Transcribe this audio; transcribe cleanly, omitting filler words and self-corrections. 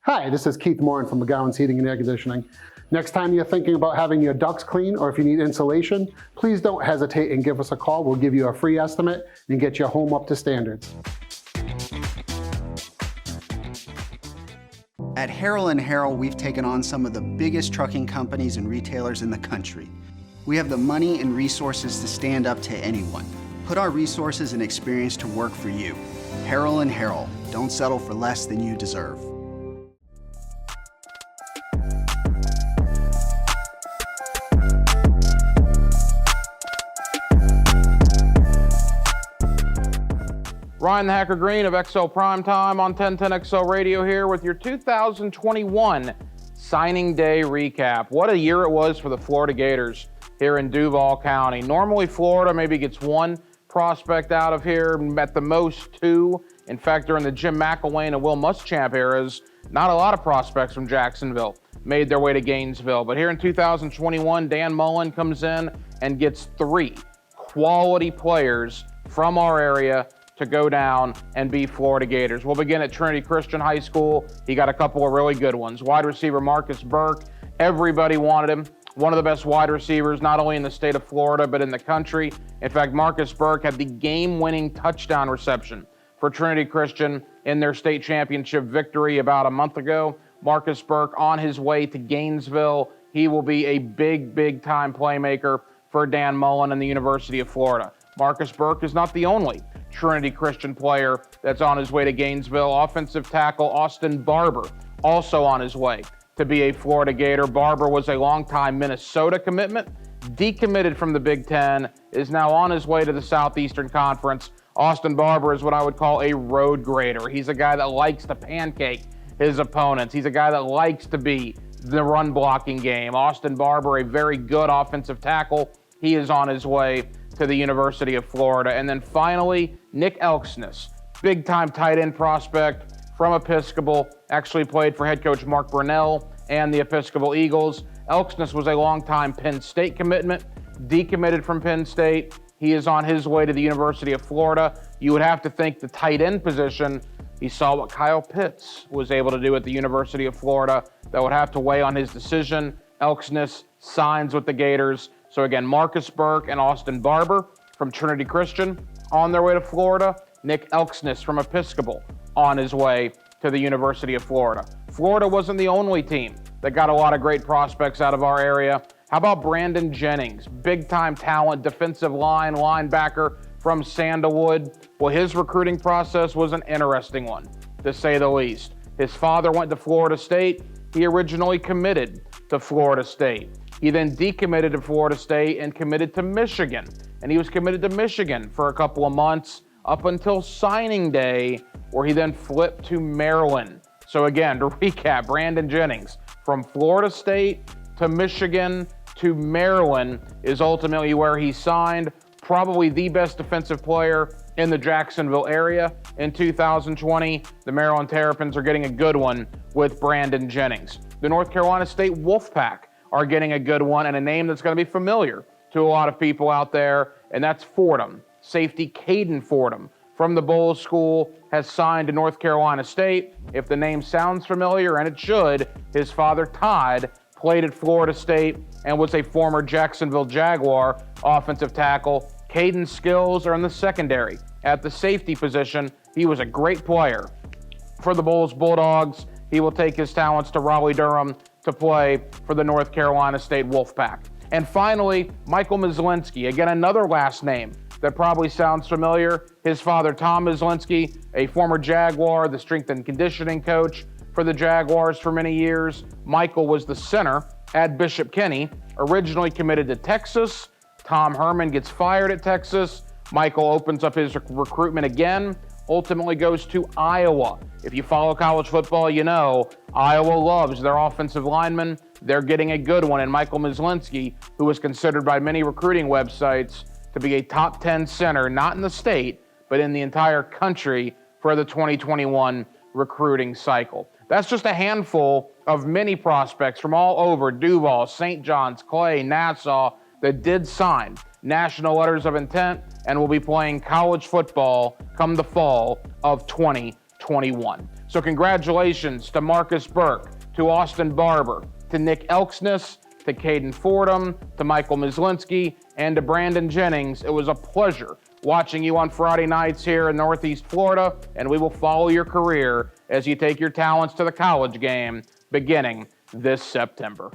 Hi, this is Keith Morin from McGowan's Heating and Air Conditioning. Next time you're thinking about having your ducts clean or if you need insulation, please don't hesitate and give us a call. We'll give you a free estimate and get your home up to standards. At Harrell, we've taken on some of the biggest trucking companies and retailers in the country. We have the money and resources to stand up to anyone. Put our resources and experience to work for you. Harrell, don't settle for less than you deserve. Ryan the Hacker Green of XL Primetime on 1010XL Radio here with your 2021 signing day recap. What a year it was for the Florida Gators here in Duval County. Normally Florida maybe gets one prospect out of here, at the most two. In fact, during the Jim McElwain and Will Muschamp eras, not a lot of prospects from Jacksonville made their way to Gainesville. But here in 2021, Dan Mullen comes in and gets three quality players from our area to go down and be Florida Gators. We'll begin at Trinity Christian High School. He got a couple of really good ones. Wide receiver Marcus Burke, everybody wanted him. One of the best wide receivers, not only in the state of Florida, but in the country. In fact, Marcus Burke had the game-winning touchdown reception for Trinity Christian in their state championship victory about a month ago. Marcus Burke on his way to Gainesville. He will be a big time playmaker for Dan Mullen and the University of Florida. Marcus Burke is not the only Trinity Christian player that's on his way to Gainesville. Offensive tackle Austin Barber, also on his way to be a Florida Gator. Barber was a longtime Minnesota commitment, decommitted from the Big Ten, is now on his way to the Southeastern Conference. Austin Barber is what I would call a road grader. He's a guy that likes to pancake his opponents. He's a guy that likes to be the run blocking game. Austin Barber, a very good offensive tackle. He is on his way to the University of Florida. And then finally, Nick Elksnis, big-time tight end prospect from Episcopal, actually played for head coach Mark Brunell and the Episcopal Eagles. Elksnis was a long-time Penn State commitment, decommitted from Penn State. He is on his way to the University of Florida. You would have to think the tight end position, he saw what Kyle Pitts was able to do at the University of Florida. That would have to weigh on his decision. Elksnis signs with the Gators. So again, Marcus Burke and Austin Barber from Trinity Christian on their way to Florida. Nick Elksnis from Episcopal on his way to the University of Florida. Florida wasn't the only team that got a lot of great prospects out of our area. How about Branden Jennings, big-time talent, defensive line, linebacker from Sandalwood? Well, his recruiting process was an interesting one, to say the least. His father went to Florida State. He originally committed to Florida State. He then decommitted to Florida State and committed to Michigan. And he was committed to Michigan for a couple of months up until signing day, where he then flipped to Maryland. So again, to recap, Branden Jennings from Florida State to Michigan to Maryland is ultimately where he signed. Probably the best defensive player in the Jacksonville area in 2020. The Maryland Terrapins are getting a good one with Branden Jennings. The North Carolina State Wolfpack are getting a good one, and a name that's going to be familiar to a lot of people out there, and that's Fordham. Safety Caden Fordham from the Bulls School has signed to North Carolina State. If the name sounds familiar, and it should, his father Todd played at Florida State and was a former Jacksonville Jaguar offensive tackle. Caden's skills are in the secondary. At the safety position, he was a great player for the Bulls Bulldogs. He will take his talents to Raleigh-Durham to play for the North Carolina State Wolfpack. And finally, Michael Mizelinski, again, another last name that probably sounds familiar. His father, Tom Myslinski, a former Jaguar, the strength and conditioning coach for the Jaguars for many years. Michael was the center at Bishop Kenny, originally committed to Texas. Tom Herman gets fired at Texas. Michael opens up his recruitment again, ultimately goes to Iowa. If you follow college football, you know Iowa loves their offensive linemen. They're getting a good one in Michael Mizelinski, who was considered by many recruiting websites to be a top 10 center, not in the state, but in the entire country for the 2021 recruiting cycle. That's just a handful of many prospects from all over Duval, St. John's, Clay, Nassau, that did sign national letters of intent and will be playing college football come the fall of 2021. So congratulations to Marcus Burke, to Austin Barber, to Nick Elksness, to Caden Fordham, to Michael Mizelinski, and to Branden Jennings. It was a pleasure watching you on Friday nights here in Northeast Florida, and we will follow your career as you take your talents to the college game beginning this September.